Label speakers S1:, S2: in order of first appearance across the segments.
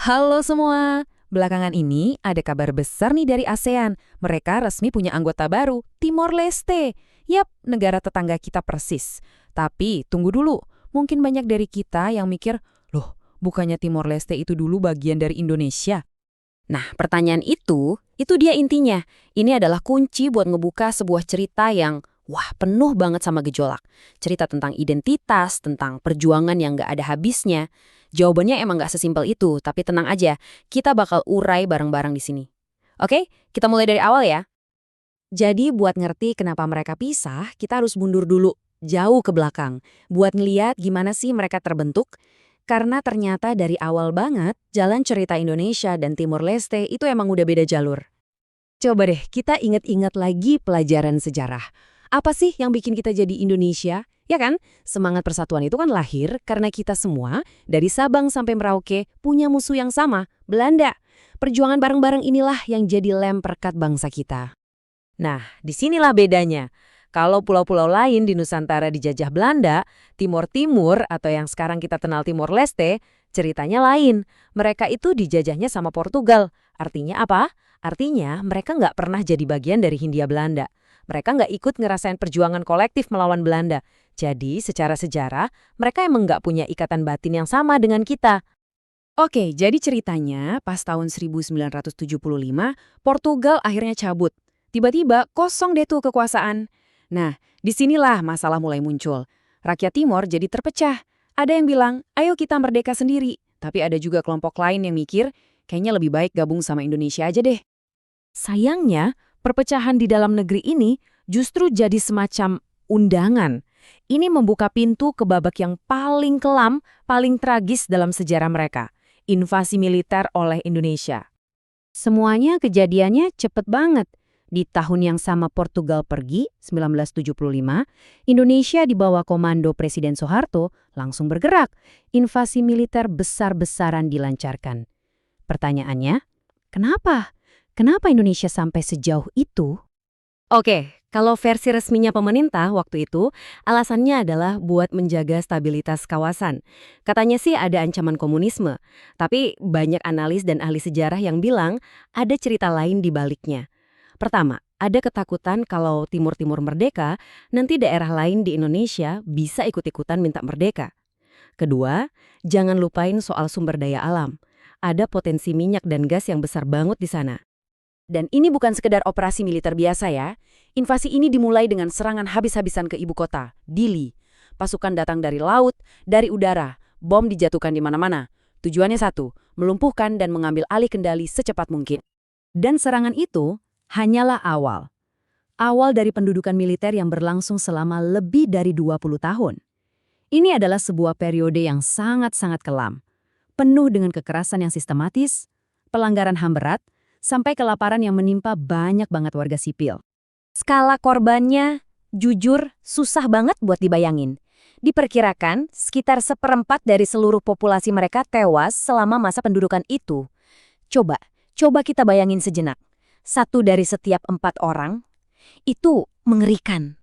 S1: Halo semua! Belakangan ini ada kabar besar nih dari ASEAN. Mereka resmi punya anggota baru, Timor Leste. Yap, negara tetangga kita persis. Tapi tunggu dulu, mungkin banyak dari kita yang mikir, loh, bukannya Timor Leste itu dulu bagian dari Indonesia?
S2: Nah, pertanyaan itu dia intinya. Ini adalah kunci buat ngebuka sebuah cerita yang, wah, penuh banget sama gejolak. Cerita tentang identitas, tentang perjuangan yang nggak ada habisnya. Jawabannya emang nggak sesimpel itu, tapi tenang aja, kita bakal urai bareng-bareng di sini. Oke, kita mulai dari awal ya. Jadi buat ngerti kenapa mereka pisah, kita harus mundur dulu, jauh ke belakang. Buat ngeliat gimana sih mereka terbentuk. Karena ternyata dari awal banget, jalan cerita Indonesia dan Timor Leste itu emang udah beda jalur. Coba deh kita ingat-ingat lagi pelajaran sejarah. Apa sih yang bikin kita jadi Indonesia? Ya kan? Semangat persatuan itu kan lahir karena kita semua, dari Sabang sampai Merauke, punya musuh yang sama, Belanda. Perjuangan bareng-bareng inilah yang jadi lem perekat bangsa kita. Nah, disinilah bedanya. Kalau pulau-pulau lain di Nusantara dijajah Belanda, Timor Timur atau yang sekarang kita kenal Timor Leste, ceritanya lain. Mereka itu dijajahnya sama Portugal. Artinya apa? Artinya mereka nggak pernah jadi bagian dari Hindia Belanda. Mereka nggak ikut ngerasain perjuangan kolektif melawan Belanda. Jadi secara sejarah, mereka emang nggak punya ikatan batin yang sama dengan kita. Oke, jadi ceritanya pas tahun 1975, Portugal akhirnya cabut. Tiba-tiba kosong deh tuh kekuasaan. Nah, disinilah masalah mulai muncul. Rakyat Timor jadi terpecah. Ada yang bilang, ayo kita merdeka sendiri. Tapi ada juga kelompok lain yang mikir, kayaknya lebih baik gabung sama Indonesia aja deh. Sayangnya, perpecahan di dalam negeri ini justru jadi semacam undangan. Ini membuka pintu ke babak yang paling kelam, paling tragis dalam sejarah mereka. Invasi militer oleh Indonesia. Semuanya kejadiannya cepet banget. Di tahun yang sama Portugal pergi, 1975, Indonesia di bawah komando Presiden Soeharto langsung bergerak. Invasi militer besar-besaran dilancarkan. Pertanyaannya, kenapa? Kenapa Indonesia sampai sejauh itu? Oke, kalau versi resminya pemerintah waktu itu, alasannya adalah buat menjaga stabilitas kawasan. Katanya sih ada ancaman komunisme, tapi banyak analis dan ahli sejarah yang bilang ada cerita lain di baliknya. Pertama, ada ketakutan kalau Timur-Timur merdeka, nanti daerah lain di Indonesia bisa ikut-ikutan minta merdeka. Kedua, jangan lupain soal sumber daya alam. Ada potensi minyak dan gas yang besar banget di sana. Dan ini bukan sekedar operasi militer biasa ya. Invasi ini dimulai dengan serangan habis-habisan ke ibu kota, Dili. Pasukan datang dari laut, dari udara, bom dijatuhkan di mana-mana. Tujuannya satu, melumpuhkan dan mengambil alih kendali secepat mungkin. Dan serangan itu hanyalah awal. Awal dari pendudukan militer yang berlangsung selama lebih dari 20 tahun. Ini adalah sebuah periode yang sangat-sangat kelam. Penuh dengan kekerasan yang sistematis, pelanggaran HAM berat, sampai kelaparan yang menimpa banyak banget warga sipil. Skala korbannya, jujur, susah banget buat dibayangin. Diperkirakan sekitar 1/4 dari seluruh populasi mereka tewas selama masa pendudukan itu. Coba kita bayangin sejenak. 1 dari setiap 4 orang, itu mengerikan.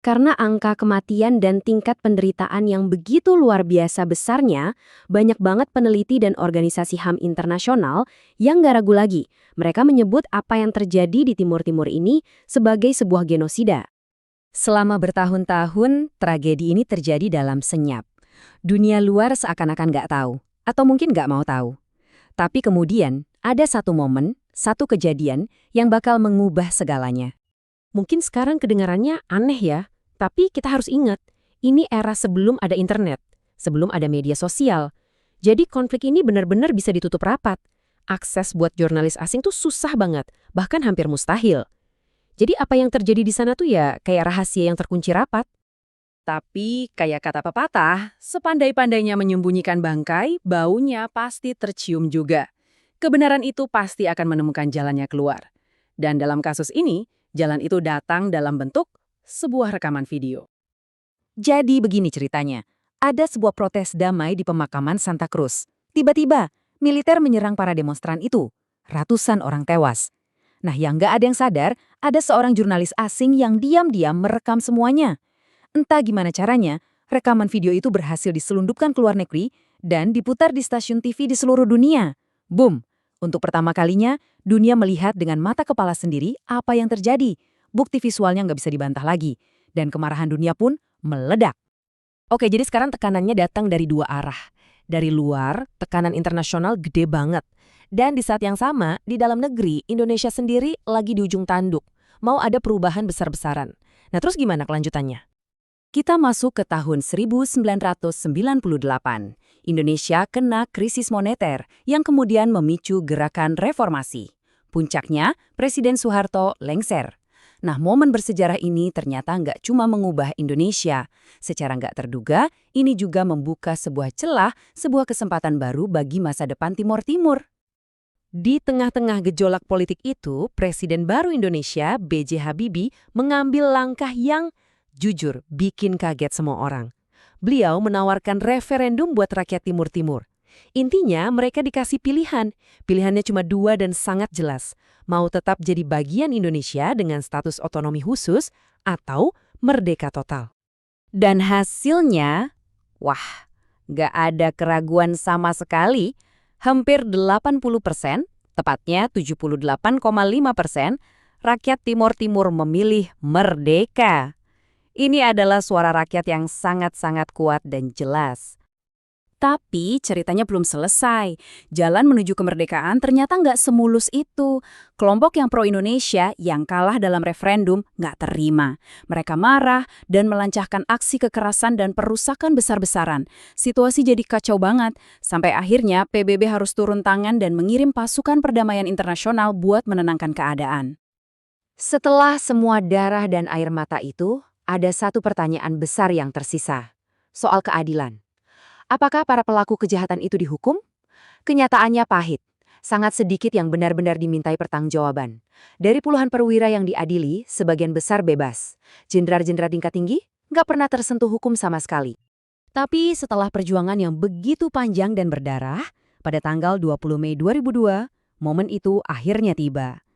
S2: Karena angka kematian dan tingkat penderitaan yang begitu luar biasa besarnya, banyak banget peneliti dan organisasi HAM internasional yang gak ragu lagi. Mereka menyebut apa yang terjadi di Timur-Timur ini sebagai sebuah genosida. Selama bertahun-tahun, tragedi ini terjadi dalam senyap. Dunia luar seakan-akan gak tahu, atau mungkin gak mau tahu. Tapi kemudian, ada satu momen, satu kejadian yang bakal mengubah segalanya. Mungkin sekarang kedengarannya aneh ya, tapi kita harus ingat, ini era sebelum ada internet, sebelum ada media sosial. Jadi konflik ini benar-benar bisa ditutup rapat. Akses buat jurnalis asing tuh susah banget, bahkan hampir mustahil. Jadi apa yang terjadi di sana tuh ya kayak rahasia yang terkunci rapat. Tapi kayak kata pepatah, sepandai-pandainya menyembunyikan bangkai, baunya pasti tercium juga. Kebenaran itu pasti akan menemukan jalannya keluar. Dan dalam kasus ini, jalan itu datang dalam bentuk sebuah rekaman video. Jadi begini ceritanya, ada sebuah protes damai di pemakaman Santa Cruz. Tiba-tiba, militer menyerang para demonstran itu. Ratusan orang tewas. Nah, yang nggak ada yang sadar, ada seorang jurnalis asing yang diam-diam merekam semuanya. Entah gimana caranya, rekaman video itu berhasil diselundupkan ke luar negeri dan diputar di stasiun TV di seluruh dunia.
S1: Boom! Untuk pertama kalinya, dunia melihat dengan mata kepala sendiri apa yang terjadi. Bukti visualnya nggak bisa dibantah lagi. Dan kemarahan dunia pun meledak.
S2: Oke, jadi sekarang tekanannya datang dari dua arah. Dari luar, tekanan internasional gede banget. Dan di saat yang sama, di dalam negeri, Indonesia sendiri lagi di ujung tanduk. Mau ada perubahan besar-besaran. Nah, terus gimana kelanjutannya?
S1: Kita masuk ke tahun 1998. Indonesia kena krisis moneter yang kemudian memicu gerakan reformasi. Puncaknya, Presiden Soeharto lengser. Nah, momen bersejarah ini ternyata nggak cuma mengubah Indonesia. Secara nggak terduga, ini juga membuka sebuah celah, sebuah kesempatan baru bagi masa depan Timor Timur. Di tengah-tengah gejolak politik itu, Presiden baru Indonesia, B.J. Habibie, mengambil langkah yang jujur bikin kaget semua orang. Beliau menawarkan referendum buat rakyat Timur Timur. Intinya mereka dikasih pilihan. Pilihannya cuma dua dan sangat jelas. Mau tetap jadi bagian Indonesia dengan status otonomi khusus atau merdeka total. Dan hasilnya, wah, nggak ada keraguan sama sekali. Hampir 80%, tepatnya 78,5%, rakyat Timur Timur memilih merdeka. Ini adalah suara rakyat yang sangat-sangat kuat dan jelas. Tapi ceritanya belum selesai. Jalan menuju kemerdekaan ternyata nggak semulus itu. Kelompok yang pro-Indonesia yang kalah dalam referendum nggak terima. Mereka marah dan melancarkan aksi kekerasan dan perusakan besar-besaran. Situasi jadi kacau banget. Sampai akhirnya PBB harus turun tangan dan mengirim pasukan perdamaian internasional buat menenangkan keadaan. Setelah semua darah dan air mata itu, ada satu pertanyaan besar yang tersisa. Soal keadilan. Apakah para pelaku kejahatan itu dihukum? Kenyataannya pahit. Sangat sedikit yang benar-benar dimintai pertanggungjawaban. Dari puluhan perwira yang diadili, sebagian besar bebas. Jenderal-jenderal tingkat tinggi nggak pernah tersentuh hukum sama sekali. Tapi setelah perjuangan yang begitu panjang dan berdarah, pada tanggal 20 Mei 2002, momen itu akhirnya tiba.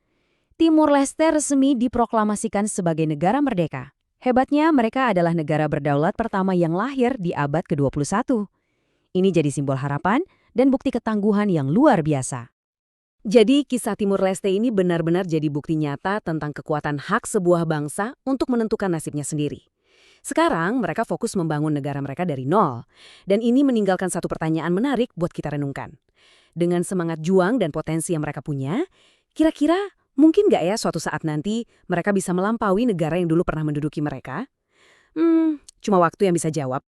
S1: Timor Leste resmi diproklamasikan sebagai negara merdeka. Hebatnya, mereka adalah negara berdaulat pertama yang lahir di abad ke-21. Ini jadi simbol harapan dan bukti ketangguhan yang luar biasa. Jadi, kisah Timor Leste ini benar-benar jadi bukti nyata tentang kekuatan hak sebuah bangsa untuk menentukan nasibnya sendiri. Sekarang, mereka fokus membangun negara mereka dari nol. Dan ini meninggalkan satu pertanyaan menarik buat kita renungkan. Dengan semangat juang dan potensi yang mereka punya, kira-kira mungkin nggak ya suatu saat nanti mereka bisa melampaui negara yang dulu pernah menduduki mereka? Cuma waktu yang bisa jawab.